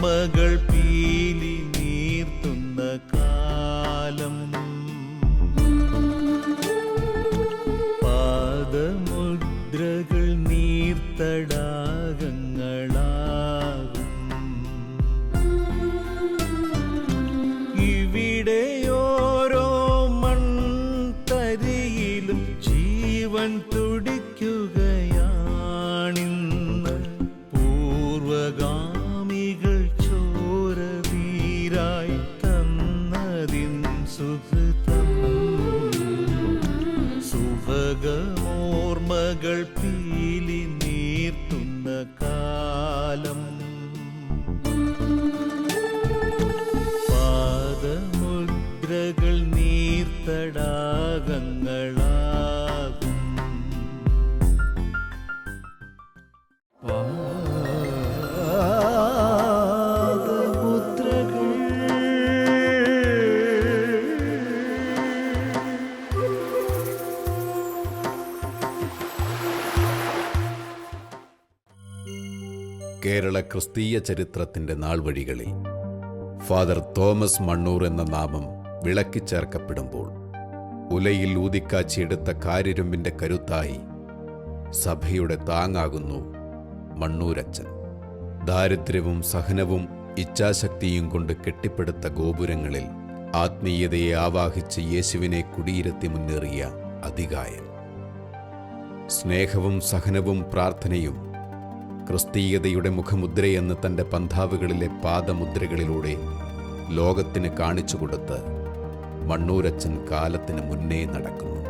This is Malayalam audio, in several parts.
ഓർമ്മകൾ പീലി നീർത്തുന്ന കാലം. പാദമുദ്രകൾ നീർത്തടാകങ്ങളാകും. ഇവിടെ ഓരോ മൺതരിയിലും ജീവൻ തുടിക്കുകയാണിന്ന്. പൂർവഗാമികൾ ചോരതീരായി തന്നതിൻ സുഹൃതം. സുഭഗമോർമ്മകൾ പീലി നീർത്തുന്ന കാലം. പാദമുദ്രകൾ നീർത്തടാകങ്ങളാകും. കേരള ക്രിസ്തീയ ചരിത്രത്തിൻ്റെ നാൾവഴികളിൽ ഫാദർ തോമസ് മണ്ണൂർ എന്ന നാമം വിളക്കിച്ചേർക്കപ്പെടുമ്പോൾ ഉലയിൽ ഊതിക്കാച്ചിയെടുത്ത കാരിരുമ്പിൻ്റെ കരുത്തായി സഭയുടെ താങ്ങാകുന്നു മണ്ണൂരച്ചൻ. ദാരിദ്ര്യവും സഹനവും ഇച്ഛാശക്തിയും കൊണ്ട് കെട്ടിപ്പടുത്ത ഗോപുരങ്ങളിൽ ആത്മീയതയെ ആവാഹിച്ച് യേശുവിനെ കുടിയിരുത്തി മുന്നേറിയ അതികായൻ. സ്നേഹവും സഹനവും പ്രാർത്ഥനയും ക്രിസ്തീയതയുടെ മുഖമുദ്രയെന്ന് തൻ്റെ പന്ഥാവുകളിലെ പാദമുദ്രകളിലൂടെ ലോകത്തിന് കാണിച്ചുകൊടുത്ത് മണ്ണൂരച്ചൻ കാലത്തിന് മുന്നേ നടക്കുന്നു.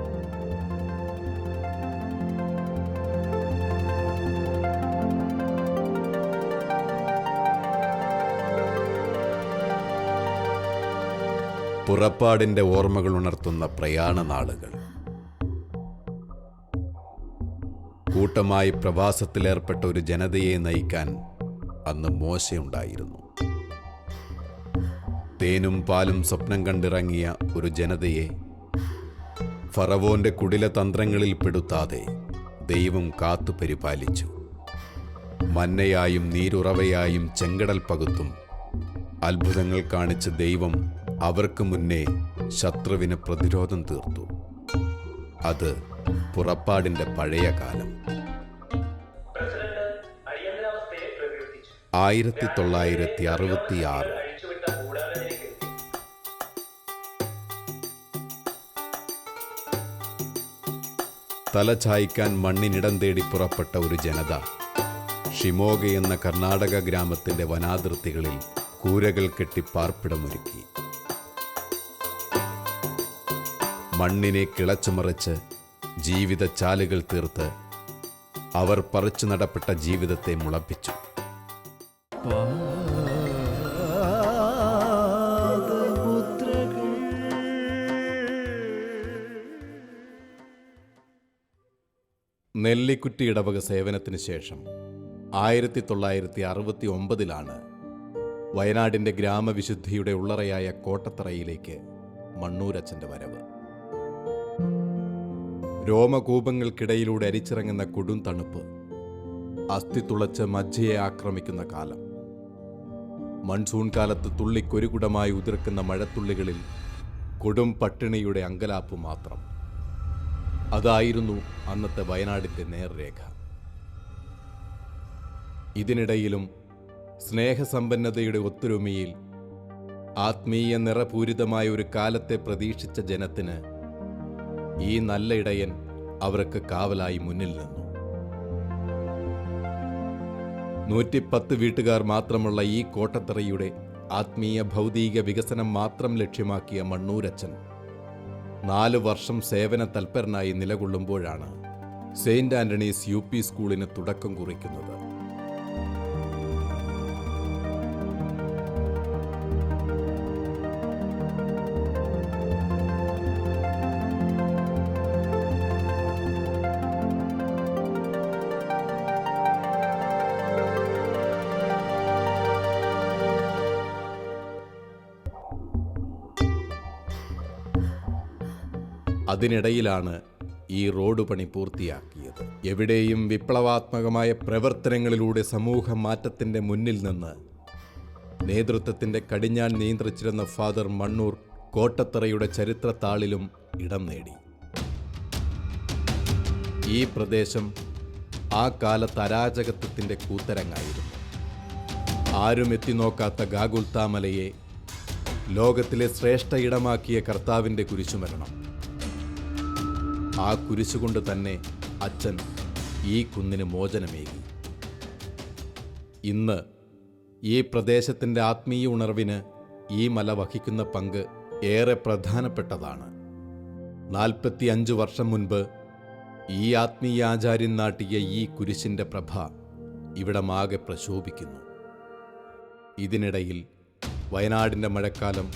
പുറപ്പാടിൻ്റെ ഓർമ്മകൾ ഉണർത്തുന്ന പ്രയാണ നാളുകൾ. കൂട്ടമായി പ്രവാസത്തിലേർപ്പെട്ട ഒരു ജനതയെ നയിക്കാൻ അന്ന് മോശയുണ്ടായിരുന്നു. തേനും പാലും സ്വപ്നം കണ്ടിറങ്ങിയ ഒരു ജനതയെ ഫറവോന്റെ കുടില തന്ത്രങ്ങളിൽ പെടുത്താതെ ദൈവം കാത്തു പരിപാലിച്ചു. മന്നയായും നീരുറവയായും ചെങ്കടൽ പകുത്തും അത്ഭുതങ്ങൾ കാണിച്ച് ദൈവം അവർക്ക് മുന്നേ ശത്രുവിന് പ്രതിരോധം തീർത്തു. അത് പുറപ്പാടിന്റെ പഴയ കാലം. 1966 തലചായ്ക്കാൻ മണ്ണിനിടം തേടി പുറപ്പെട്ട ഒരു ജനത ഷിമോഗ എന്ന കർണാടക ഗ്രാമത്തിന്റെ വനാതിർത്തികളിൽ കൂരകൾ കെട്ടി പാർപ്പിടമൊരുക്കി. മണ്ണിനെ കിളച്ചുമറിച്ച് ജീവിതച്ചാലുകൾ തീർത്ത് അവർ പറിച്ചു നടപ്പെട്ട ജീവിതത്തെ മുളപ്പിച്ചു. നെല്ലിക്കുറ്റി ഇടവക സേവനത്തിന് ശേഷം 1969 വയനാടിൻ്റെ ഗ്രാമവിശുദ്ധിയുടെ ഉള്ളറയായ കോട്ടത്തറയിലേക്ക് മണ്ണൂരച്ചൻ്റെ വരവ്. രോമകൂപങ്ങൾക്കിടയിലൂടെ അരിച്ചിറങ്ങുന്ന കൊടും തണുപ്പ്, അസ്ഥി തുളച്ച് മജ്ജയെ ആക്രമിക്കുന്ന കാലം. മൺസൂൺ കാലത്ത് തുള്ളിക്കൊരുകുടമായി ഉതിർക്കുന്ന മഴത്തുള്ളികളിൽ കൊടും പട്ടിണിയുടെ അങ്കലാപ്പ് മാത്രം. അതായിരുന്നു അന്നത്തെ വയനാടിൻ്റെ നേർരേഖ. ഇതിനിടയിലും സ്നേഹസമ്പന്നതയുടെ ഒത്തൊരുമയിൽ ആത്മീയ നിറപൂരിതമായ ഒരു കാലത്തെ പ്രതീക്ഷിച്ച ജനത്തിന് ഈ നല്ല ഇടയൻ അവർക്ക് കാവലായി മുന്നിൽ നിന്നു. 110 വീട്ടുകാർ മാത്രമുള്ള ഈ കോട്ടത്തറയുടെ ആത്മീയ ഭൗതിക വികസനം മാത്രം ലക്ഷ്യമാക്കിയ മണ്ണൂരച്ചൻ 4 വർഷം സേവന തൽപരനായി നിലകൊള്ളുമ്പോഴാണ് സെയിന്റ് ആന്റണീസ് UP സ്കൂളിന് തുടക്കം കുറിക്കുന്നത്. അതിനിടയിലാണ് ഈ റോഡ് പണി പൂർത്തിയാക്കിയത്. എവിടെയും വിപ്ലവാത്മകമായ പ്രവർത്തനങ്ങളിലൂടെ സമൂഹ മാറ്റത്തിൻ്റെ മുന്നിൽ നിന്ന് നേതൃത്വത്തിൻ്റെ കടിഞ്ഞാൺ നിയന്ത്രിച്ചിരുന്ന ഫാദർ മണ്ണൂർ കോട്ടത്തറയുടെ ചരിത്രത്താളിലും ഇടം നേടി. ഈ പ്രദേശം ആ കാലത്ത് അരാജകത്വത്തിൻ്റെ കൂത്തരങ്ങായിരുന്നു. ആരും എത്തിനോക്കാത്ത ഗാഗുൽത്താമലയെ ലോകത്തിലെ ശ്രേഷ്ഠ ഇടമാക്കിയ കർത്താവിൻ്റെ കുരിശുമരണം. ആ കുരിശുകൊണ്ട് തന്നെ അച്ഛൻ ഈ കുന്നിന് മോചനമേകി. ഇന്ന് ഈ പ്രദേശത്തിൻ്റെ ആത്മീയ ഉണർവിന് ഈ മല വഹിക്കുന്ന പങ്ക് ഏറെ പ്രധാനപ്പെട്ടതാണ്. 45 വർഷം മുൻപ് ഈ ആത്മീയാചാര്യൻ നാട്ടിയ ഈ കുരിശിൻ്റെ പ്രഭ ഇവിടമാകെ പ്രശോഭിക്കുന്നു. ഇതിനിടയിൽ വയനാടിൻ്റെ മഴക്കാലം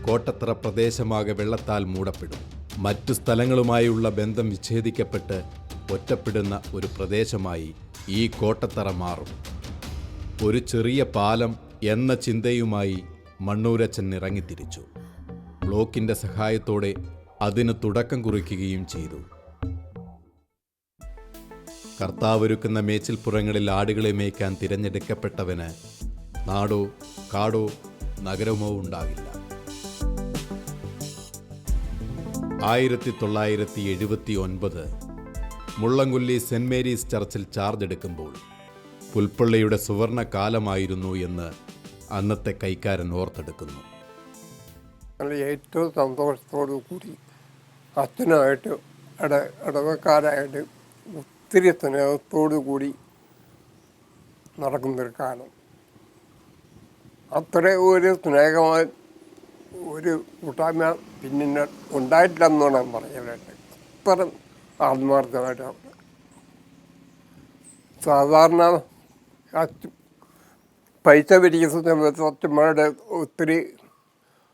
കോട്ടത്തറ പ്രദേശമാകെ വെള്ളത്താൽ മൂടപ്പെടും. മറ്റു സ്ഥലങ്ങളുമായുള്ള ബന്ധം വിച്ഛേദിക്കപ്പെട്ട് ഒറ്റപ്പെടുന്ന ഒരു പ്രദേശമായി ഈ കോട്ടത്തറ മാറും. ഒരു ചെറിയ പാലം എന്ന ചിന്തയുമായി മണ്ണൂരച്ചൻ ഇറങ്ങിത്തിരിച്ചു. ബ്ലോക്കിൻ്റെ സഹായത്തോടെ അതിന് തുടക്കം കുറിക്കുകയും ചെയ്തു. കർത്താവൊരുക്കുന്ന മേച്ചിൽപ്പുറങ്ങളിൽ ആടുകളെ മേയ്ക്കാൻ തിരഞ്ഞെടുക്കപ്പെട്ടവന് നാടോ കാടോ നഗരമോ ഉണ്ടാകില്ല. 1979 മുള്ളംകൊല്ലി സെൻറ് മേരീസ് ചർച്ചിൽ ചാർജ് എടുക്കുമ്പോൾ പുൽപ്പള്ളിയുടെ സുവർണ കാലമായിരുന്നു എന്ന് അന്നത്തെ കൈക്കാരൻ ഓർത്തെടുക്കുന്നു. ഏറ്റവും സന്തോഷത്തോടു കൂടി അച്ഛനായിട്ട് ഇടവക്കാരായിട്ട് ഒത്തിരി സ്നേഹത്തോടു കൂടി നടക്കുന്നൊരു കാലം. അത്ര ഒരു സ്നേഹമായി ഒരു കൂട്ടായ്മ പിന്നെ ഉണ്ടായിട്ടില്ലെന്നാണ് ഞാൻ പറയുന്നത്. അത്ര ആത്മാർത്ഥമായിട്ടാണ്. സാധാരണ പൈസ പിരിക്കുന്ന സമയത്ത് അച്ഛന്മാരുടെ ഒത്തിരി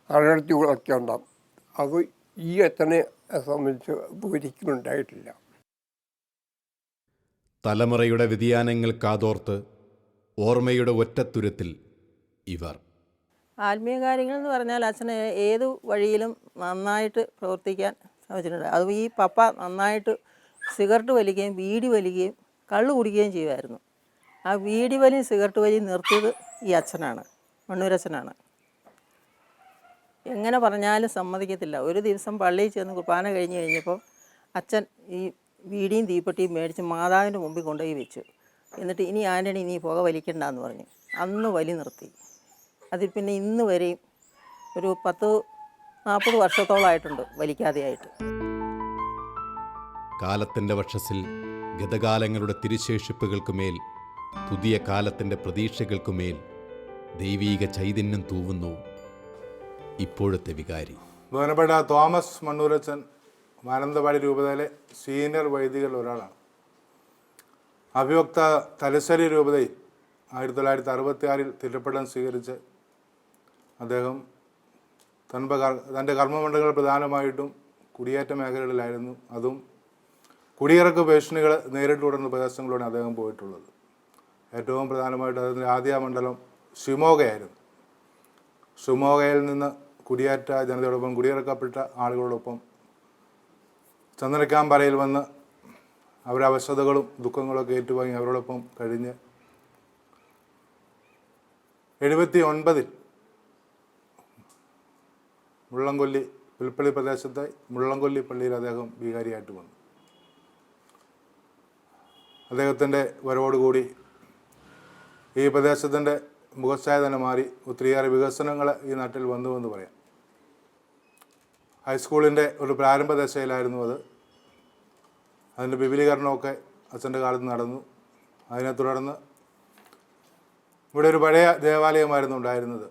അകഴ്ചകളൊക്കെ ഉണ്ടാകും. അത് ഈ അച്ഛനെ സംബന്ധിച്ച് ഒരിക്കലും ഉണ്ടായിട്ടില്ല. തലമുറയുടെ വ്യതിയാനങ്ങൾ കാതോർത്ത് ഓർമ്മയുടെ ഒറ്റത്തുരത്തിൽ ഇവർ. ആത്മീയ കാര്യങ്ങളെന്ന് പറഞ്ഞാൽ അച്ഛന് ഏത് വഴിയിലും നന്നായിട്ട് പ്രവർത്തിക്കാൻ സാധിച്ചിട്ടുണ്ട്. അത് ഈ പപ്പ നന്നായിട്ട് സിഗരറ്റ് വലിക്കുകയും ബീഡി വലിക്കുകയും കള്ളു കുടിക്കുകയും ചെയ്യുമായിരുന്നു. ആ ബീഡി വലിയും സിഗരറ്റ് വലിയും നിർത്തിയത് ഈ അച്ഛനാണ്, മണ്ണൂരച്ഛനാണ്. എങ്ങനെ പറഞ്ഞാലും സമ്മതിക്കത്തില്ല. ഒരു ദിവസം പള്ളിയിൽ ചെന്ന് കുർബാന കഴിഞ്ഞ് കഴിഞ്ഞപ്പോൾ അച്ഛൻ ഈ ബീഡിയും തീപ്പെട്ടിയും മേടിച്ച് മാതാവിൻ്റെ മുമ്പിൽ കൊണ്ടുപോയി വെച്ചു. എന്നിട്ട് ഇനി ആൻ്റണി നീ പുക വലിക്കണ്ടെന്ന് പറഞ്ഞു. അന്ന് വലി നിർത്തി. അതിൽ പിന്നെ ഇന്ന് വരെയും ഒരു 40 വർഷത്തോളമായിട്ടുണ്ട് വലിക്കാതെയായിട്ട്. കാലത്തിൻ്റെ വക്ഷസിൽ ഗതകാലങ്ങളുടെ തിരുശേഷിപ്പുകൾക്കുമേൽ പുതിയ കാലത്തിൻ്റെ പ്രതീക്ഷകൾക്കുമേൽ ദൈവീക ചൈതന്യം തൂവുന്നു ഇപ്പോഴത്തെ വികാരി. ബഹുമാനപ്പെട്ട തോമസ് മണ്ണൂരച്ചൻ മാനന്തവാടി രൂപതയിലെ സീനിയർ വൈദികരിൽ ഒരാളാണ്. അഭിവക്ത തലശ്ശേരി രൂപതയിൽ 1966 തിരുപ്പടം സ്വീകരിച്ച് അദ്ദേഹം തൻ്റെ കർമ്മമണ്ഡലങ്ങൾ പ്രധാനമായിട്ടും കുടിയേറ്റ മേഖലകളിലായിരുന്നു. അതും കുടിയിറക്ക് ഭീഷണികൾ നേരിട്ട് തുടർന്ന പ്രദേശങ്ങളിലൂടെ അദ്ദേഹം പോയിട്ടുള്ളത്. ഏറ്റവും പ്രധാനമായിട്ട് അതിൻ്റെ ആദ്യ മണ്ഡലം ഷിമോഗയായിരുന്നു. ഷിമോഗയിൽ നിന്ന് കുടിയേറ്റ ജനതയോടൊപ്പം കുടിയിറക്കപ്പെട്ട ആളുകളോടൊപ്പം ചന്ദനക്കാമ്പറയിൽ വന്ന് അവരുടെ അവശതകളും ദുഃഖങ്ങളൊക്കെ ഏറ്റുവാങ്ങി അവരോടൊപ്പം കഴിഞ്ഞ് 79 മുള്ളംകൊല്ലി പുൽപ്പള്ളി പ്രദേശത്തെ മുള്ളംകൊല്ലി പള്ളിയിൽ അദ്ദേഹം വികാരിയായിട്ട് വന്നു. അദ്ദേഹത്തിൻ്റെ വരവോടുകൂടി ഈ പ്രദേശത്തിൻ്റെ മുഖച്ഛായ തന്നെ മാറി. ഒത്തിരിയേറെ വികസനങ്ങൾ ഈ നാട്ടിൽ വന്നുവെന്ന് പറയാം. ഹൈസ്കൂളിൻ്റെ ഒരു പ്രാരംഭ ദശയിലായിരുന്നു അത്. അതിൻ്റെ വിപുലീകരണമൊക്കെ അച്ഛൻ്റെ കാലത്ത് നടന്നു. അതിനെ തുടർന്ന് ഇവിടെ ഒരു പഴയ ദേവാലയമായിരുന്നു ഉണ്ടായിരുന്നത്.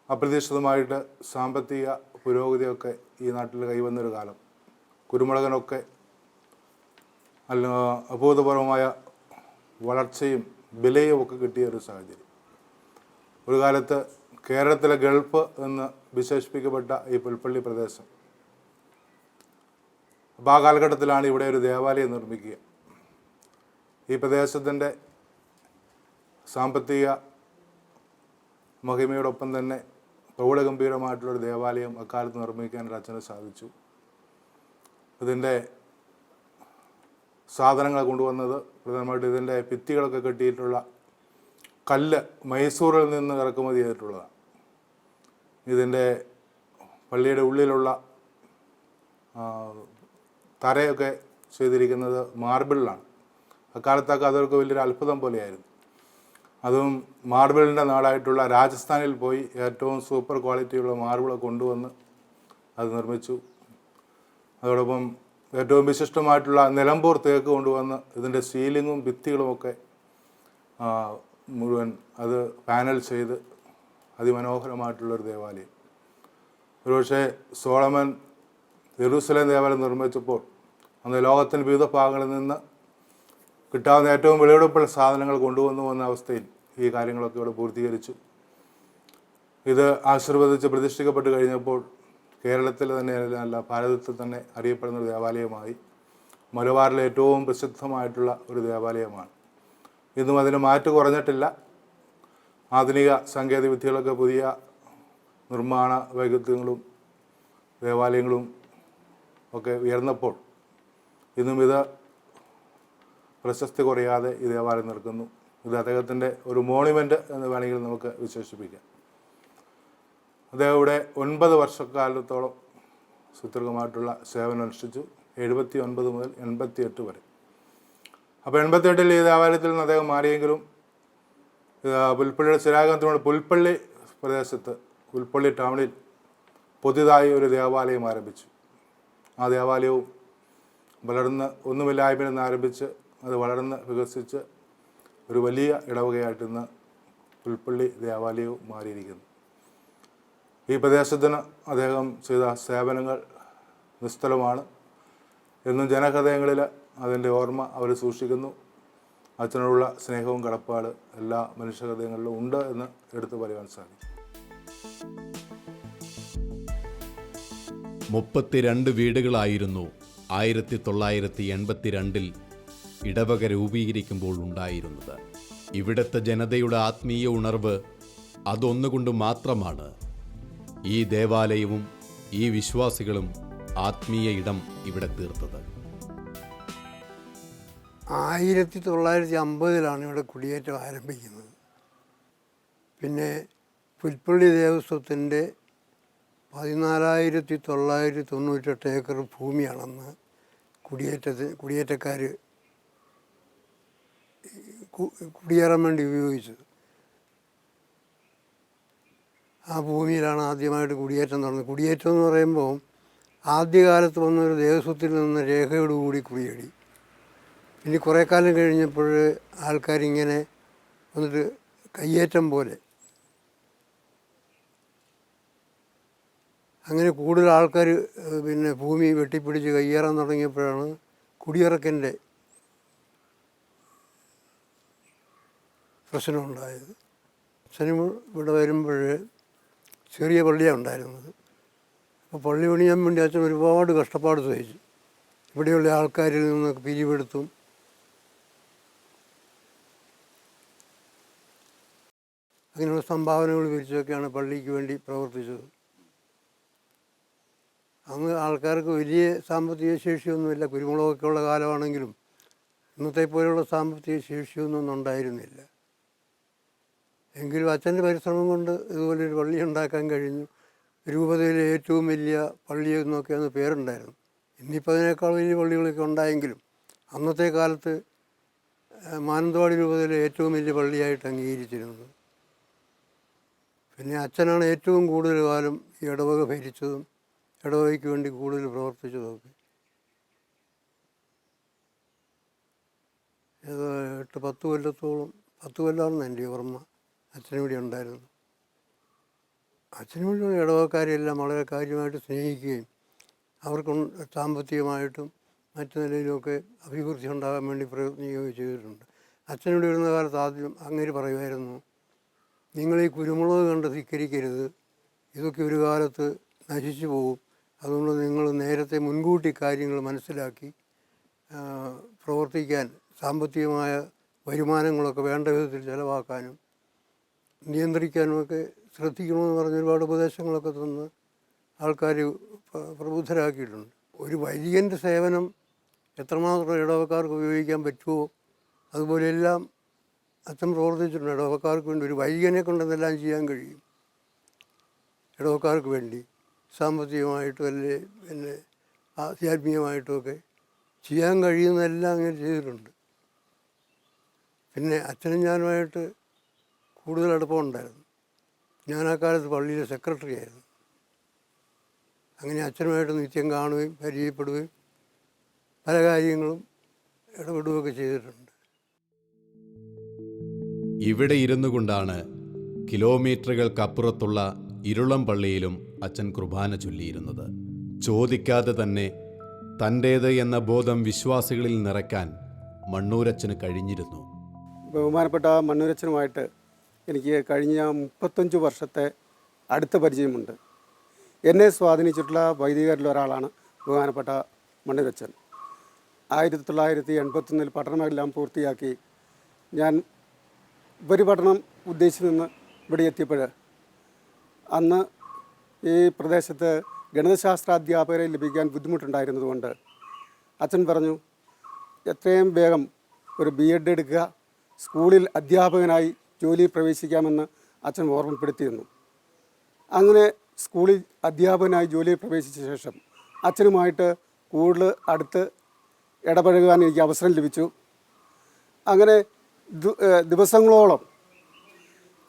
അപ്രതീക്ഷിതമായിട്ട് സാമ്പത്തിക പുരോഗതിയൊക്കെ ഈ നാട്ടിൽ കൈവന്നൊരു കാലം. കുരുമുളകിനൊക്കെ അഭൂതപൂർവമായ വളർച്ചയും വിലയും ഒക്കെ കിട്ടിയ ഒരു സാഹചര്യം. ഒരു കാലത്ത് കേരളത്തിലെ ഗൾഫ് എന്ന് വിശേഷിപ്പിക്കപ്പെട്ട ഈ പുൽപ്പള്ളി പ്രദേശം. അപ്പോൾ ആ കാലഘട്ടത്തിലാണ് ഇവിടെ ഒരു ദേവാലയം നിർമ്മിക്കുക. ഈ പ്രദേശത്തിൻ്റെ സാമ്പത്തിക മഹിമയോടൊപ്പം തന്നെ പ്രൗഢഗംഭീരമായിട്ടുള്ളൊരു ദേവാലയം അക്കാലത്ത് നിർമ്മിക്കാൻ അച്ഛന് സാധിച്ചു. ഇതിൻ്റെ സാധനങ്ങൾ കൊണ്ടുവന്നത് പ്രധാനമായിട്ട് ഇതിൻ്റെ ഭിത്തികളൊക്കെ കെട്ടിയിട്ടുള്ള കല്ല് മൈസൂരിൽ നിന്ന് ഇറക്കുമതി ചെയ്തിട്ടുള്ളതാണ്. ഇതിൻ്റെ പള്ളിയുടെ ഉള്ളിലുള്ള തറയൊക്കെ ചെയ്തിരിക്കുന്നത് മാർബിളിലാണ്. അക്കാലത്തൊക്കെ അതൊക്കെ വലിയൊരു അത്ഭുതം പോലെയായിരുന്നു. അതും മാർബിളിൻ്റെ നാടായിട്ടുള്ള രാജസ്ഥാനിൽ പോയി ഏറ്റവും സൂപ്പർ ക്വാളിറ്റിയുള്ള മാർബിൾ കൊണ്ടുവന്ന് അത് നിർമ്മിച്ചു. അതോടൊപ്പം ഏറ്റവും വിശിഷ്ടമായിട്ടുള്ള നിലമ്പൂർ തേക്ക് കൊണ്ടുവന്ന് ഇതിൻ്റെ സീലിങ്ങും ഭിത്തികളുമൊക്കെ മുഴുവൻ അത് പാനൽ ചെയ്ത് അതിമനോഹരമായിട്ടുള്ളൊരു ദേവാലയം. ഒരുപക്ഷെ സോളമൻ ജെറൂസലേം ദേവാലയം നിർമ്മിച്ചപ്പോൾ അന്ന് ലോകത്തിൻ്റെ വിവിധ ഭാഗങ്ങളിൽ നിന്ന് കിട്ടാവുന്ന ഏറ്റവും വിലപിടിപ്പുള്ള സാധനങ്ങൾ കൊണ്ടുവന്നു വന്ന അവസ്ഥയിൽ ഈ കാര്യങ്ങളൊക്കെ ഇവിടെ പൂർത്തീകരിച്ചു. ഇത് ആശീർവദിച്ച് പ്രതിഷ്ഠിക്കപ്പെട്ട് കഴിഞ്ഞപ്പോൾ കേരളത്തിൽ തന്നെ അല്ല, ഭാരതത്തിൽ തന്നെ അറിയപ്പെടുന്ന ഒരു ദേവാലയമായി. മലബാറിലെ ഏറ്റവും പ്രസിദ്ധമായിട്ടുള്ള ഒരു ദേവാലയമാണ്. ഇന്നും അതിന് മാറ്റ് കുറഞ്ഞിട്ടില്ല. ആധുനിക സാങ്കേതിക വിദ്യകളൊക്കെ പുതിയ നിർമ്മാണ വൈദഗ്ധ്യങ്ങളും ദേവാലയങ്ങളും ഒക്കെ ഉയർന്നപ്പോൾ ഇന്നും ഇത് പ്രശസ്തി കുറയാതെ ഈ ദേവാലയം നിൽക്കുന്നു. ഇത് അദ്ദേഹത്തിൻ്റെ ഒരു മോണുമെൻ്റ് എന്ന് വേണമെങ്കിൽ നമുക്ക് വിശേഷിപ്പിക്കാം. അദ്ദേഹം ഇവിടെ 9 വർഷക്കാലത്തോളം സുദീർഘമായിട്ടുള്ള സേവനം അനുഷ്ഠിച്ചു. 79 മുതൽ 88 വരെ. അപ്പോൾ 88 ഈ ദേവാലയത്തിൽ നിന്ന് അദ്ദേഹം മാറിയെങ്കിലും പുൽപ്പള്ളിയുടെ സ്ഥിരാകത്തിനോട് പുൽപ്പള്ളി പ്രദേശത്ത് പുൽപ്പള്ളി ടൗണിൽ പുതിയതായി ഒരു ദേവാലയം ആരംഭിച്ചു. ആ ദേവാലയവും വളർന്ന് ഒന്നുമില്ലായ്മയിൽ നിന്ന് ആരംഭിച്ച് അത് വളർന്ന് വികസിച്ച് ഒരു വലിയ ഇടവകയായിട്ട് ഇന്ന് പുൽപ്പള്ളി ദേവാലയവും മാറിയിരിക്കുന്നു. ഈ പ്രദേശത്തിന് അദ്ദേഹം ചെയ്ത സേവനങ്ങൾ നിസ്തലമാണ്. എന്നും ജനഹൃദയങ്ങളിൽ അതിൻ്റെ ഓർമ്മ അവർ സൂക്ഷിക്കുന്നു. അച്ഛനോടുള്ള സ്നേഹവും കടപ്പാട് എല്ലാ മനുഷ്യഹൃദയങ്ങളിലും ഉണ്ട് എന്ന് എടുത്തു പറയുവാൻ സാധിക്കും. 32 വീടുകളായിരുന്നു 1982 ഇടവക രൂപീകരിക്കുമ്പോൾ ഉണ്ടായിരുന്നത്. ഇവിടുത്തെ ജനതയുടെ ആത്മീയ ഉണർവ് അതൊന്നുകൊണ്ട് മാത്രമാണ് ഈ ദേവാലയവും ഈ വിശ്വാസികളും ആത്മീയ ഇടം ഇവിടെ തീർത്തത്. 1950 ഇവിടെ കുടിയേറ്റം ആരംഭിക്കുന്നത്. പിന്നെ പുൽപ്പള്ളി ദേവസ്വത്തിൻ്റെ 14,998 ഏക്കർ ഭൂമിയാണെന്ന് കുടിയേറ്റക്കാർ കുടിയേറാൻ വേണ്ടി ഉപയോഗിച്ചത്. ആ ഭൂമിയിലാണ് ആദ്യമായിട്ട് കുടിയേറ്റം നടന്നത്. കുടിയേറ്റം എന്ന് പറയുമ്പോൾ ആദ്യകാലത്ത് വന്നൊരു ദേവസ്വത്തിൽ നിന്ന് രേഖയോടുകൂടി കുടിയേറി. ഇനി കുറേ കാലം കഴിഞ്ഞപ്പോൾ ആൾക്കാരിങ്ങനെ വന്നിട്ട് കയ്യേറ്റം പോലെ അങ്ങനെ കൂടുതൽ ആൾക്കാർ പിന്നെ ഭൂമി വെട്ടിപ്പിടിച്ച് കയ്യേറാൻ തുടങ്ങിയപ്പോഴാണ് കുടിയിറക്കൻ്റെ പ്രശ്നമുണ്ടായത്. അച്ഛനും ഇവിടെ വരുമ്പോൾ ചെറിയ പള്ളിയാണ് ഉണ്ടായിരുന്നത്. അപ്പോൾ പള്ളി പണിയാൻ വേണ്ടി അച്ഛൻ ഒരുപാട് കഷ്ടപ്പാട് സഹിച്ചു. ഇവിടെയുള്ള ആൾക്കാരിൽ നിന്നൊക്കെ പിരിവെടുത്തും അങ്ങനെയുള്ള സംഭാവനകൾ പിരിച്ചൊക്കെയാണ് പള്ളിക്ക് വേണ്ടി പ്രവർത്തിച്ചത്. അന്ന് ആൾക്കാർക്ക് വലിയ സാമ്പത്തിക ശേഷിയൊന്നുമില്ല. കുരുമുളകൊക്കെ ഉള്ള കാലമാണെങ്കിലും ഇന്നത്തെ പോലെയുള്ള സാമ്പത്തിക ശേഷിയൊന്നും ഉണ്ടായിരുന്നില്ല. എങ്കിലും അച്ഛൻ്റെ പരിശ്രമം കൊണ്ട് ഇതുപോലൊരു പള്ളി ഉണ്ടാക്കാൻ കഴിഞ്ഞു. രൂപതയിലെ ഏറ്റവും വലിയ പള്ളി എന്നൊക്കെ അന്ന് പേരുണ്ടായിരുന്നു. ഇന്നിപ്പോൾ അതിനേക്കാൾ വലിയ പള്ളികളൊക്കെ ഉണ്ടായെങ്കിലും അന്നത്തെ കാലത്ത് മാനന്തവാടി രൂപതയിലെ ഏറ്റവും വലിയ പള്ളിയായിട്ട് അംഗീകരിച്ചിരുന്നത്. പിന്നെ അച്ഛനാണ് ഏറ്റവും കൂടുതൽ കാലം ഈ ഇടവക ഭരിച്ചതും ഇടവകയ്ക്ക് വേണ്ടി കൂടുതൽ പ്രവർത്തിച്ചതൊക്കെ. ഏതോ 8-10 കൊല്ലത്തോളം 10 കൊല്ലമാണെന്ന് എൻ്റെ ഓർമ്മ അച്ഛനിവിടെ ഉണ്ടായിരുന്നു. അച്ഛനും ഇടവക്കാരെല്ലാം വളരെ കാര്യമായിട്ട് സ്നേഹിക്കുകയും അവർക്ക് സാമ്പത്തികമായിട്ടും മറ്റു നിലയിലുമൊക്കെ അഭിവൃദ്ധി ഉണ്ടാകാൻ വേണ്ടി പ്രയത്നിക്കുകയും ചെയ്തിട്ടുണ്ട്. അച്ഛനിവിടെ വരുന്ന കാലത്ത് ആദ്യം അങ്ങനെ പറയുമായിരുന്നു, നിങ്ങൾ ഈ കുരുമുളക് കണ്ട് ധിക്കരിക്കരുത്, ഇതൊക്കെ ഒരു കാലത്ത് നശിച്ചു പോകും. അതുകൊണ്ട് നിങ്ങൾ നേരത്തെ മുൻകൂട്ടി കാര്യങ്ങൾ മനസ്സിലാക്കി പ്രവർത്തിക്കാൻ സാമ്പത്തികമായ വരുമാനങ്ങളൊക്കെ വേണ്ട വിധത്തിൽ ചിലവാക്കാനും നിയന്ത്രിക്കാനുമൊക്കെ ശ്രദ്ധിക്കണമെന്ന് പറഞ്ഞ് ഒരുപാട് ഉപദേശങ്ങളൊക്കെ തന്ന് ആൾക്കാർ പ്രബുദ്ധരാക്കിയിട്ടുണ്ട്. ഒരു വൈദികൻ്റെ സേവനം എത്രമാത്രം ഇടവക്കാർക്ക് ഉപയോഗിക്കാൻ പറ്റുമോ അതുപോലെയെല്ലാം അച്ഛൻ പ്രവർത്തിച്ചിട്ടുണ്ട്. ഇടവക്കാർക്ക് വേണ്ടി ഒരു വൈദികനെ കൊണ്ടെന്നെല്ലാം ചെയ്യാൻ കഴിയും. ഇടവക്കാർക്ക് വേണ്ടി സാമ്പത്തികമായിട്ടും അല്ലെ പിന്നെ ആധ്യാത്മികമായിട്ടുമൊക്കെ ചെയ്യാൻ കഴിയുന്നതെല്ലാം അങ്ങനെ ചെയ്തിട്ടുണ്ട്. പിന്നെ അച്ഛനും ഞാനുമായിട്ട് കൂടുതൽ അടുപ്പമുണ്ടായിരുന്നു. ഞാൻ ആ കാലത്ത് പള്ളിയിലെ സെക്രട്ടറി ആയിരുന്നു. അങ്ങനെ അച്ഛനുമായിട്ട് നിത്യം കാണുകയും പരിചയപ്പെടുകയും പല കാര്യങ്ങളും ഇടപെടുകയൊക്കെ ചെയ്തിട്ടുണ്ട്. ഇവിടെ ഇരുന്നു കൊണ്ടാണ് കിലോമീറ്ററുകൾക്കപ്പുറത്തുള്ള ഇരുളം പള്ളിയിലും അച്ഛൻ കുർബാന ചൊല്ലിയിരുന്നത്. ചോദിക്കാതെ തന്നെ തൻ്റേത് എന്ന ബോധം വിശ്വാസികളിൽ നിറയ്ക്കാൻ മണ്ണൂരച്ഛന് കഴിഞ്ഞിരുന്നു. ബഹുമാനപ്പെട്ട മണ്ണൂരച്ഛനുമായിട്ട് എനിക്ക് കഴിഞ്ഞ 35 വർഷത്തെ അടുത്ത പരിചയമുണ്ട്. എന്നെ സ്വാധീനിച്ചിട്ടുള്ള വൈദികരിൽ ഒരാളാണ് ബഹുമാനപ്പെട്ട മണ്ണൂരച്ഛൻ. 1981 പഠനമെല്ലാം പൂർത്തിയാക്കി ഞാൻ ഉപരിപഠനം ഉദ്ദേശിച്ച് നിന്ന് ഇവിടെ എത്തിയപ്പോൾ അന്ന് ഈ പ്രദേശത്ത് ഗണിതശാസ്ത്ര അധ്യാപകരെ ലഭിക്കാൻ ബുദ്ധിമുട്ടുണ്ടായിരുന്നതുകൊണ്ട് അച്ഛൻ പറഞ്ഞു, എത്രയും വേഗം ഒരു BEd എടുക്കുക, സ്കൂളിൽ അധ്യാപകനായി ജോലിയിൽ പ്രവേശിക്കാമെന്ന് അച്ഛൻ ഓർമ്മപ്പെടുത്തിയിരുന്നു. അങ്ങനെ സ്കൂളിൽ അധ്യാപകനായി ജോലിയിൽ പ്രവേശിച്ച ശേഷം അച്ഛനുമായിട്ട് കൂടുതൽ അടുത്ത് ഇടപഴകുവാൻ എനിക്ക് അവസരം ലഭിച്ചു. അങ്ങനെ ദിവസങ്ങളോളം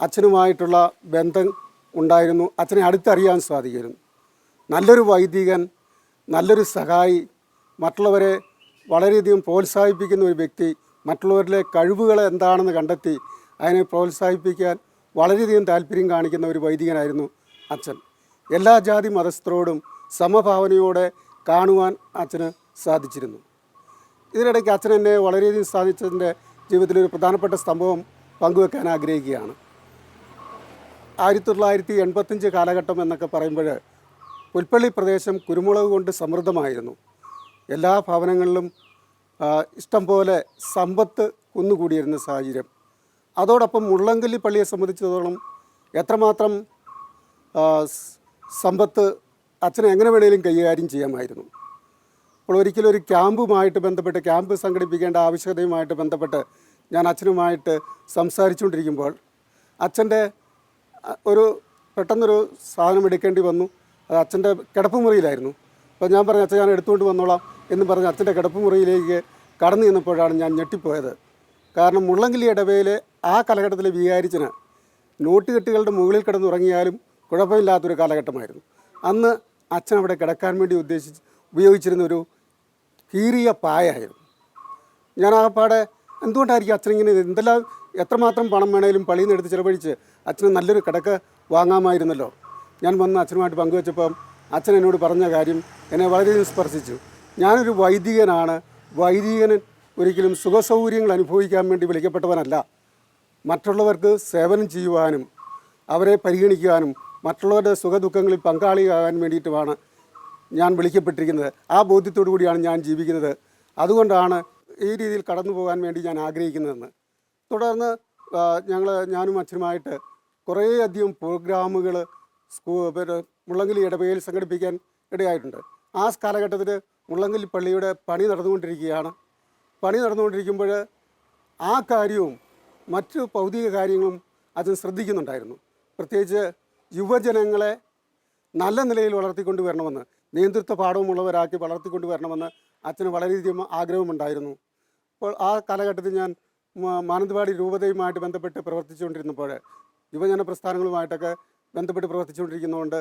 അച്ഛനുമായിട്ടുള്ള ബന്ധം ഉണ്ടായിരുന്നു. അച്ഛനെ അടുത്തറിയാൻ സാധിക്കുമായിരുന്നു. നല്ലൊരു വൈദികൻ, നല്ലൊരു സഹായി, മറ്റുള്ളവരെ വളരെയധികം പ്രോത്സാഹിപ്പിക്കുന്ന ഒരു വ്യക്തി, മറ്റുള്ളവരിലെ കഴിവുകൾ എന്താണെന്ന് കണ്ടെത്തി അതിനെ പ്രോത്സാഹിപ്പിക്കാൻ വളരെയധികം താല്പര്യം കാണിക്കുന്ന ഒരു വൈദികനായിരുന്നു അച്ഛൻ. എല്ലാ ജാതി മതസ്ഥരോടും സമഭാവനയോടെ കാണുവാൻ അച്ഛന് സാധിച്ചിരുന്നു. ഇതിനിടയ്ക്ക് അച്ഛൻ എന്നെ വളരെയധികം സാധിച്ചതിൻ്റെ ജീവിതത്തിലൊരു പ്രധാനപ്പെട്ട സംഭവം പങ്കുവെക്കാൻ ആഗ്രഹിക്കുകയാണ്. 1985 കാലഘട്ടം എന്നൊക്കെ പറയുമ്പോൾ പുൽപ്പള്ളി പ്രദേശം കുരുമുളക് കൊണ്ട് സമൃദ്ധമായിരുന്നു. എല്ലാ ഭവനങ്ങളിലും ഇഷ്ടം പോലെ സമ്പത്ത് കുന്നുകൂടിയിരുന്ന സാഹചര്യം. അതോടൊപ്പം മുള്ളങ്കല്ലി പള്ളിയെ സംബന്ധിച്ചിടത്തോളം എത്രമാത്രം സമ്പത്ത് അച്ഛനെ എങ്ങനെ വേണേലും കൈകാര്യം ചെയ്യാമായിരുന്നു. അപ്പോൾ ഒരിക്കലും ഒരു ക്യാമ്പുമായിട്ട് ബന്ധപ്പെട്ട്, ക്യാമ്പ് സംഘടിപ്പിക്കേണ്ട ആവശ്യകതയുമായിട്ട് ബന്ധപ്പെട്ട് ഞാൻ അച്ഛനുമായിട്ട് സംസാരിച്ചുകൊണ്ടിരിക്കുമ്പോൾ അച്ഛൻ്റെ പെട്ടെന്നൊരു സാധനം എടുക്കേണ്ടി വന്നു. അത് അച്ഛൻ്റെ കിടപ്പുമുറിയിലായിരുന്നു. അപ്പോൾ ഞാൻ പറഞ്ഞു, അച്ഛൻ ഞാൻ എടുത്തുകൊണ്ട് വന്നോളാം എന്ന് പറഞ്ഞ് അച്ഛൻ്റെ കിടപ്പുമുറിയിലേക്ക് കടന്നു ചെന്നപ്പോഴാണ് ഞാൻ ഞെട്ടിപ്പോയത്. കാരണം മുള്ളങ്കല്ലി ഇടവയിലെ ആ കാലഘട്ടത്തിലെ വികാരിച്ചന് നോട്ടുകെട്ടുകളുടെ മുകളിൽ കിടന്നുറങ്ങിയാലും കുഴപ്പമില്ലാത്തൊരു കാലഘട്ടമായിരുന്നു. അന്ന് അച്ഛൻ അവിടെ കിടക്കാൻ വേണ്ടി ഉപയോഗിച്ചിരുന്ന ഒരു കീറിയ പായായിരുന്നു. ഞാൻ ആ പാടെ എന്തുകൊണ്ടായിരിക്കും അച്ഛനിങ്ങനെ എത്രമാത്രം പണം വേണേലും പള്ളിയിൽ നിന്ന് എടുത്ത് ചിലവഴിച്ച് അച്ഛന് നല്ലൊരു കിടക്ക വാങ്ങാമായിരുന്നല്ലോ. ഞാൻ വന്ന് അച്ഛനുമായിട്ട് പങ്കുവെച്ചപ്പം അച്ഛൻ എന്നോട് പറഞ്ഞ കാര്യം എന്നെ വളരെയധികം സ്പർശിച്ചു. ഞാനൊരു വൈദികനാണ്. വൈദികന് ഒരിക്കലും സുഖസൗകര്യങ്ങൾ അനുഭവിക്കാൻ വേണ്ടി വിളിക്കപ്പെട്ടവനല്ല. മറ്റുള്ളവർക്ക് സേവനം ചെയ്യുവാനും അവരെ പരിഗണിക്കുവാനും മറ്റുള്ളവരുടെ സുഖദുഃഖങ്ങളിൽ പങ്കാളിയാകാൻ വേണ്ടിയിട്ടുമാണ് ഞാൻ വിളിക്കപ്പെട്ടിരിക്കുന്നത്. ആ ബോധ്യത്തോടു കൂടിയാണ് ഞാൻ ജീവിക്കുന്നത്. അതുകൊണ്ടാണ് ഈ രീതിയിൽ കടന്നു പോകാൻ വേണ്ടി ഞാൻ ആഗ്രഹിക്കുന്നതെന്ന്. തുടർന്ന് ഞാനും അച്ഛനുമായിട്ട് കുറേയധികം പ്രോഗ്രാമുകൾ മുള്ളങ്കല്ലി ഇടവകയിൽ സംഘടിപ്പിക്കാൻ ഇടയായിട്ടുണ്ട്. ആ കാലഘട്ടത്തിൽ മുള്ളങ്കല്ലി പള്ളിയുടെ പണി നടന്നുകൊണ്ടിരിക്കുകയാണ്. പണി നടന്നുകൊണ്ടിരിക്കുമ്പോൾ ആ കാര്യവും മറ്റു ഭൗതിക കാര്യങ്ങളും അച്ഛൻ ശ്രദ്ധിക്കുന്നുണ്ടായിരുന്നു. പ്രത്യേകിച്ച് യുവജനങ്ങളെ നല്ല നിലയിൽ വളർത്തിക്കൊണ്ട് വരണമെന്ന്, നേതൃത്വ പാഠവുമുള്ളവരാക്കി വളർത്തിക്കൊണ്ട് വരണമെന്ന് അച്ഛന് വളരെയധികം ആഗ്രഹമുണ്ടായിരുന്നു. അപ്പോൾ ആ കാലഘട്ടത്തിൽ ഞാൻ മാനന്തവാടി രൂപതയുമായിട്ട് ബന്ധപ്പെട്ട് പ്രവർത്തിച്ചുകൊണ്ടിരുന്നപ്പോൾ, യുവജന പ്രസ്ഥാനങ്ങളുമായിട്ടൊക്കെ ബന്ധപ്പെട്ട് പ്രവർത്തിച്ചുകൊണ്ടിരിക്കുന്നതുകൊണ്ട്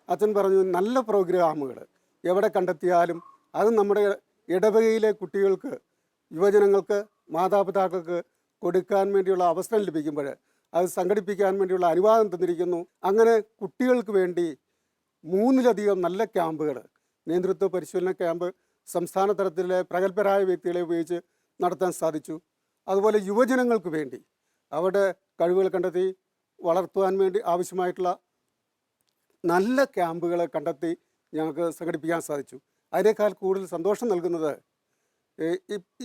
അച്ഛൻ പറഞ്ഞു, നല്ല പ്രോഗ്രാമുകൾ എവിടെ കണ്ടെത്തിയാലും അത് നമ്മുടെ ഇടവകയിലെ കുട്ടികൾക്ക്, യുവജനങ്ങൾക്ക്, മാതാപിതാക്കൾക്ക് കൊടുക്കാൻ വേണ്ടിയുള്ള അവസരം ലഭിക്കുമ്പോൾ അത് സംഘടിപ്പിക്കാൻ വേണ്ടിയുള്ള അനുവാദം തന്നിരിക്കുന്നു. അങ്ങനെ കുട്ടികൾക്ക് വേണ്ടി 3ലധികം നല്ല ക്യാമ്പുകൾ, നേതൃത്വ പരിശീലന ക്യാമ്പ് സംസ്ഥാന തലത്തിലെ പ്രഗത്ഭരായ വ്യക്തികളെ ഉപയോഗിച്ച് നടത്താൻ സാധിച്ചു. അതുപോലെ യുവജനങ്ങൾക്ക് വേണ്ടി അവരുടെ കഴിവുകൾ കണ്ടെത്തി വളർത്തുവാൻ വേണ്ടി ആവശ്യമായിട്ടുള്ള നല്ല ക്യാമ്പുകളെ കണ്ടെത്തി ഞങ്ങൾക്ക് സംഘടിപ്പിക്കാൻ സാധിച്ചു. അതിനേക്കാൾ കൂടുതൽ സന്തോഷം നൽകുന്നത്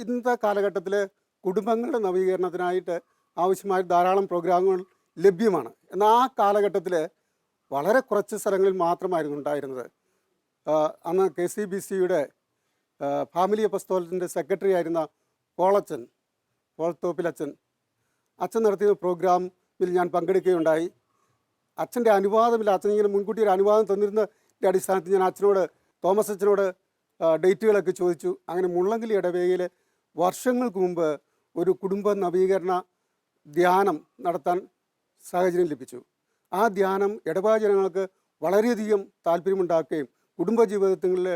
ഇന്നത്തെ കാലഘട്ടത്തിൽ കുടുംബങ്ങളുടെ നവീകരണത്തിനായിട്ട് ആവശ്യമായ ധാരാളം പ്രോഗ്രാമുകൾ ലഭ്യമാണ്. എന്നാൽ ആ കാലഘട്ടത്തിൽ വളരെ കുറച്ച് സ്ഥലങ്ങളിൽ മാത്രമായിരുന്നു ഉണ്ടായിരുന്നത്. അന്ന് KCBCയുടെ ഫാമിലി അപ്പസ്തോലത്തിൻ്റെ സെക്രട്ടറി ആയിരുന്ന പോൾ തോപ്പിലച്ചൻ അച്ഛൻ നടത്തിയ പ്രോഗ്രാമിൽ ഞാൻ പങ്കെടുക്കുകയുണ്ടായി. അച്ഛൻ്റെ അനുവാദമില്ല, അച്ഛൻ ഇങ്ങനെ മുൻകൂട്ടി ഒരു അനുവാദം തന്നിരുന്നതിൻ്റെ അടിസ്ഥാനത്തിൽ ഞാൻ തോമസ് അച്ഛനോട് ഡേറ്റുകളൊക്കെ ചോദിച്ചു. അങ്ങനെ മുള്ളങ്കിലി ഇടവകയിൽ വർഷങ്ങൾക്ക് മുമ്പ് ഒരു കുടുംബ നവീകരണ ധ്യാനം നടത്താൻ സാഹചര്യം ലഭിച്ചു. ആ ധ്യാനം ഇടവക ജനങ്ങൾക്ക് വളരെയധികം താല്പര്യമുണ്ടാക്കുകയും കുടുംബജീവിതത്തിൽ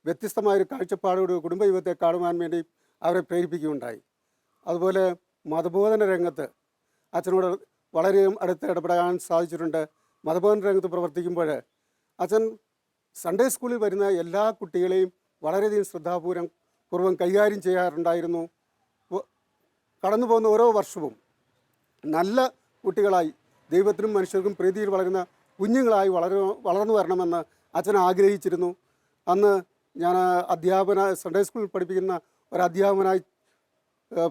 വ്യത്യസ്തമായൊരു കാഴ്ചപ്പാടോട് കുടുംബജീവിതത്തെ കാണുവാൻ വേണ്ടി അവരെ പ്രേരിപ്പിക്കുകയുണ്ടായി. അതുപോലെ മതബോധന രംഗത്ത് അച്ഛനോട് വളരെയും അടുത്ത് ഇടപെടാൻ സാധിച്ചിട്ടുണ്ട്. മതബോധന രംഗത്ത് പ്രവർത്തിക്കുമ്പോൾ അച്ഛൻ സൺഡേ സ്കൂളിൽ വരുന്ന എല്ലാ കുട്ടികളെയും വളരെയധികം ശ്രദ്ധാപൂർവം കൈകാര്യം ചെയ്യാറുണ്ടായിരുന്നു. കടന്നു പോകുന്ന ഓരോ വർഷവും നല്ല കുട്ടികളായി ദൈവത്തിനും മനുഷ്യർക്കും പ്രീതിയിൽ വളരുന്ന കുഞ്ഞുങ്ങളായി വളർന്നു വരണമെന്ന് അച്ഛൻ ആഗ്രഹിച്ചിരുന്നു. അന്ന് ഞാൻ സൺഡേ സ്കൂളിൽ പഠിപ്പിക്കുന്ന ഒരു അധ്യാപകനായി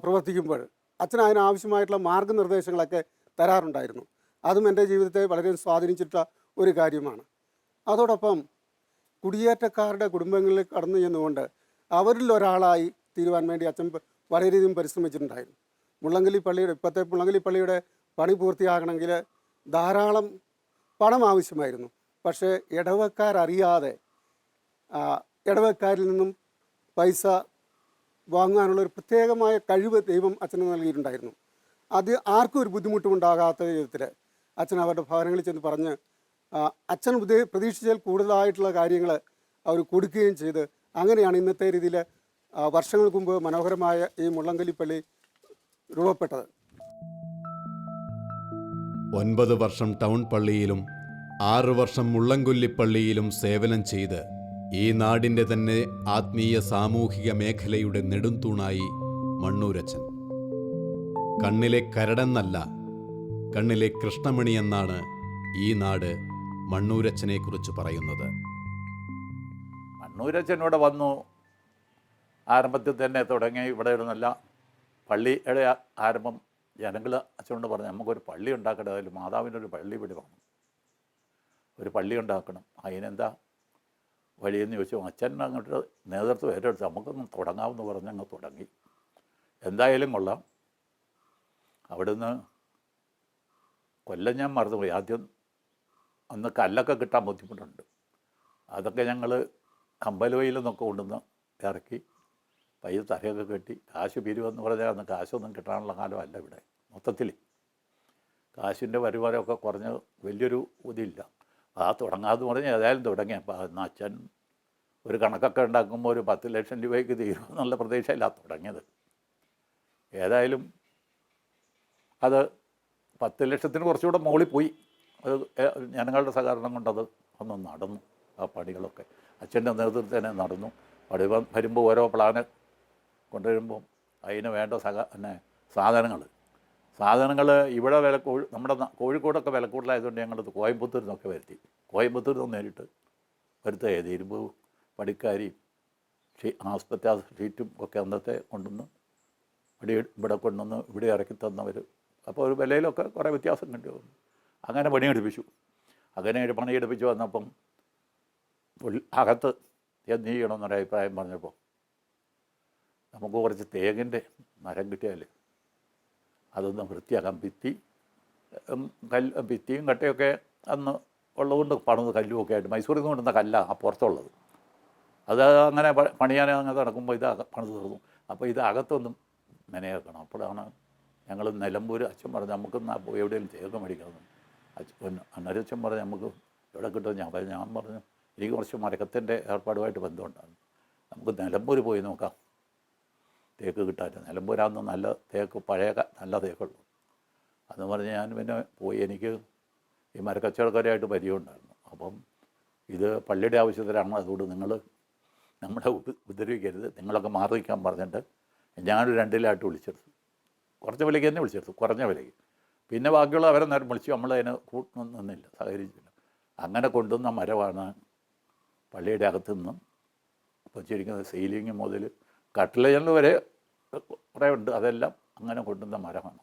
പ്രവർത്തിക്കുമ്പോൾ അച്ഛൻ അതിനാവശ്യമായിട്ടുള്ള മാർഗനിർദ്ദേശങ്ങളൊക്കെ തരാറുണ്ടായിരുന്നു. അതും എൻ്റെ ജീവിതത്തെ വളരെ സ്വാധീനിച്ചിട്ടുള്ള ഒരു കാര്യമാണ്. അതോടൊപ്പം കുടിയേറ്റക്കാരുടെ കുടുംബങ്ങളിൽ കടന്നു ചെന്നുകൊണ്ട് അവരിൽ ഒരാളായി തീരുവാൻ വേണ്ടി അച്ഛൻ വളരെയധികം പരിശ്രമിച്ചിട്ടുണ്ടായിരുന്നു. ഇപ്പോഴത്തെ മുള്ളങ്കിലി പള്ളിയുടെ പണി പൂർത്തിയാകണമെങ്കിൽ ധാരാളം പണം ആവശ്യമായിരുന്നു. പക്ഷേ ഇടവക്കാരറിയാതെ ഇടവക്കാരിൽ നിന്നും പൈസ വാങ്ങാനുള്ളൊരു പ്രത്യേകമായ കഴിവ് ദൈവം അച്ഛന് നൽകിയിട്ടുണ്ടായിരുന്നു. അത് ആർക്കും ഒരു ബുദ്ധിമുട്ടുമുണ്ടാകാത്ത വിധത്തിൽ അച്ഛൻ അവരുടെ ഭവനങ്ങളിൽ ചെന്ന് പറഞ്ഞ് അച്ഛൻ പ്രതീക്ഷിച്ചാൽ കൂടുതലായിട്ടുള്ള കാര്യങ്ങൾ അവർ കൊടുക്കുകയും ചെയ്ത് അങ്ങനെയാണ് ഇന്നത്തെ രീതിയിൽ വർഷങ്ങൾക്ക് മുമ്പ് മനോഹരമായ ഈ മുള്ളങ്കിലി പള്ളി രൂപപ്പെട്ടത്. 9 വർഷം ടൗൺ പള്ളിയിലും 6 വർഷം മുള്ളംകൊല്ലിപ്പള്ളിയിലും സേവനം ചെയ്ത് ഈ നാടിൻ്റെ തന്നെ ആത്മീയ സാമൂഹിക മേഖലയുടെ നെടുംതൂണായി മണ്ണൂരച്ചൻ. കണ്ണിലെ കരടെന്നല്ല, കണ്ണിലെ കൃഷ്ണമണി എന്നാണ് ഈ നാട് മണ്ണൂരച്ചനെക്കുറിച്ച് പറയുന്നത്. മണ്ണൂരച്ചനോട് വന്നു ആരംഭത്തിൽ തന്നെ തുടങ്ങി. ഇവിടെ ഒരു നല്ല പള്ളിയുടെ ആരംഭം ജനങ്ങൾ അച്ഛനോട് പറഞ്ഞു, നമുക്കൊരു പള്ളി ഉണ്ടാക്കണം, അതിൽ മാതാവിനൊരു പള്ളി ഇവിടെ വേണം, ഒരു പള്ളി ഉണ്ടാക്കണം, അതിനെന്താ വഴിയെന്ന് ചോദിച്ചു. അച്ഛൻ അങ്ങോട്ട് നേതൃത്വം ഏറ്റെടുത്ത് നമുക്കൊന്നും തുടങ്ങാമെന്ന് പറഞ്ഞ് അങ്ങ് തുടങ്ങി. എന്തായാലും കൊള്ളാം. അവിടുന്ന് കൊല്ലം ഞാൻ മറന്നുപോയി. ആദ്യം അന്ന് കല്ലൊക്കെ കിട്ടാൻ ബുദ്ധിമുട്ടുണ്ട്. അതൊക്കെ ഞങ്ങൾ അമ്പലവയിൽ നിന്നൊക്കെ കൊണ്ടുവന്ന് ഇറക്കി പയ്യെ തലയൊക്കെ കെട്ടി കാശ് പിരിവെന്ന് പറഞ്ഞാൽ അന്ന് കാശൊന്നും കിട്ടാനുള്ള കാലമല്ല ഇവിടെ. മൊത്തത്തിൽ കാശിൻ്റെ വരുമാനമൊക്കെ കുറഞ്ഞ് വലിയൊരു ഇതില്ല. തുടങ്ങാമെന്ന് പറഞ്ഞാൽ ഏതായാലും തുടങ്ങി. അപ്പോൾ അന്ന് അച്ഛൻ ഒരു കണക്കൊക്കെ ഉണ്ടാക്കുമ്പോൾ ഒരു 10 ലക്ഷം രൂപയ്ക്ക് തീരുമെന്നുള്ള പ്രതീക്ഷയില്ല തുടങ്ങിയത്. ഏതായാലും അത് 10 ലക്ഷത്തിന് കുറച്ചുകൂടെ മുകളിൽ പോയി. അത് ജനങ്ങളുടെ സഹകരണം കൊണ്ടത് ഒന്ന് നടന്നു. ആ പണികളൊക്കെ അച്ഛൻ്റെ നേതൃത്വത്തിൽ തന്നെ നടന്നു. പണി വരുമ്പോൾ ഓരോ പ്ലാന് കൊണ്ടുവരുമ്പോൾ അതിന് വേണ്ട സാധനങ്ങൾ ഇവിടെ നമ്മുടെ കോഴിക്കോടൊക്കെ വില കൂടുതലായതുകൊണ്ട് ഞങ്ങളത് കോയമ്പത്തൂരിൽ നിന്നൊക്കെ വരുത്തി. കോയമ്പത്തൂരിൽ നിന്ന് നേരിട്ട് വരുത്തുക. ഇരുമ്പ് പടിക്കാരി ആസ്പത്രി ഷീറ്റും ഒക്കെ അന്നത്തെ കൊണ്ടുവന്ന് ഇവിടെ കൊണ്ടുവന്ന് ഇവിടെ ഇറക്കി തന്നവർ. അപ്പോൾ ഒരു വിലയിലൊക്കെ കുറേ വ്യത്യാസം കണ്ടു. അങ്ങനെ പണിയെടുപ്പിച്ച് വന്നപ്പം അകത്ത് എന്ത് ചെയ്യണമെന്നൊരു അഭിപ്രായം പറഞ്ഞപ്പോൾ നമുക്ക് കുറച്ച് തേങ്ങിൻ്റെ മരം കിട്ടിയാൽ അതൊന്ന് വൃത്തിയാക്കാം. ഭിത്തിയും കട്ടയൊക്കെ അന്ന് ഉള്ളതുകൊണ്ട് പണിത് കല്ലുമൊക്കെ ആയിട്ട് മൈസൂരിൽ നിന്ന് കൊണ്ടുവന്ന കല്ലാണ് ആ പുറത്തുള്ളത്. അത് അങ്ങനെ പണിയാൻ അങ്ങനെ നടക്കുമ്പോൾ ഇത് പണിത് തീർന്നു. അപ്പോൾ ഇത് അകത്തൊന്നും മെനയാക്കണം. അപ്പോഴാണ് ഞങ്ങൾ നിലമ്പൂർ അച്ഛൻ പറഞ്ഞു നമുക്ക് പോയി എവിടെയെങ്കിലും തേങ്ങ മേടിക്കണം. അന്നരച്ഛൻ പറഞ്ഞു നമുക്ക് എവിടെ കിട്ടും. ഞാൻ പറഞ്ഞു എനിക്ക് കുറച്ച് മരക്കത്തിൻ്റെ ഏർപ്പാടുമായിട്ട് ബന്ധമുണ്ടാകും, നമുക്ക് നിലമ്പൂർ പോയി നോക്കാം തേക്ക് കിട്ടാൻ. നിലമ്പൂരാകുന്ന നല്ല തേക്ക്, പഴയ നല്ല തേക്കുള്ളൂ. അതെന്ന് പറഞ്ഞ് ഞാൻ പിന്നെ പോയി. എനിക്ക് ഈ മരക്കച്ചവടക്കാരായിട്ട് പരിചയമുണ്ടായിരുന്നു. അപ്പം ഇത് പള്ളിയുടെ ആവശ്യത്തിലാണ്, അതുകൊണ്ട് നിങ്ങൾ നമ്മളെ ഉപദ്രവിക്കരുത്, നിങ്ങളൊക്കെ മാറി നിൽക്കാൻ പറഞ്ഞിട്ട് ഞാനൊരു 2 ലാട്ട് വിളിച്ചെടുത്തു. കുറച്ച് വിലയ്ക്ക് തന്നെ വിളിച്ചെടുത്തു, കുറഞ്ഞ വിലയ്ക്ക്. പിന്നെ ബാക്കിയുള്ള അവരെ നേരം വിളിച്ചു, നമ്മളതിന് നിന്നില്ല, സഹകരിച്ചില്ല. അങ്ങനെ കൊണ്ടുവന്ന മരമാണ് പള്ളിയുടെ അകത്തു നിന്നും വച്ചിരിക്കുന്നത്. സീലിംഗ് മുതൽ കട്ടില ജനൽ വരെ കുറേ ഉണ്ട്. അതെല്ലാം അങ്ങനെ കൊണ്ടുവന്ന മരമാണ്.